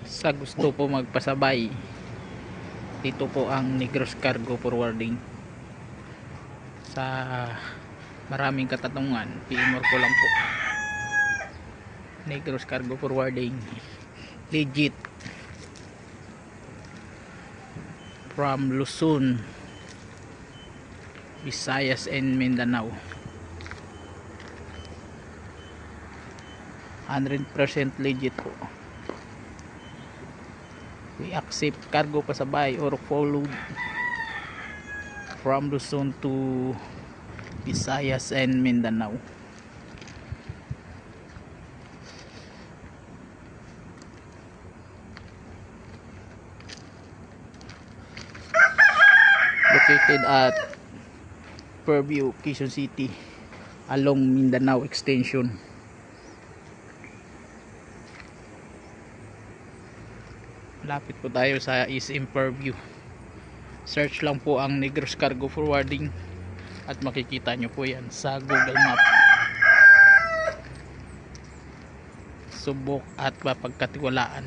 Sa gusto po magpasabay, dito po ang Negros Cargo Forwarding. Sa maraming katanungan, PM ko lang po. Negros Cargo Forwarding, legit from Luzon, Visayas and Mindanao. 100% legit po. We accept cargo pasabay or follow from Luzon to Visayas and Mindanao. Located at Fairview, Quezon City, along Mindanao Extension. Lapit po tayo sa SM Fairview. Search lang po ang Negros Cargo Forwarding at makikita nyo po yan sa Google Map. Subok at mapagkatiwalaan.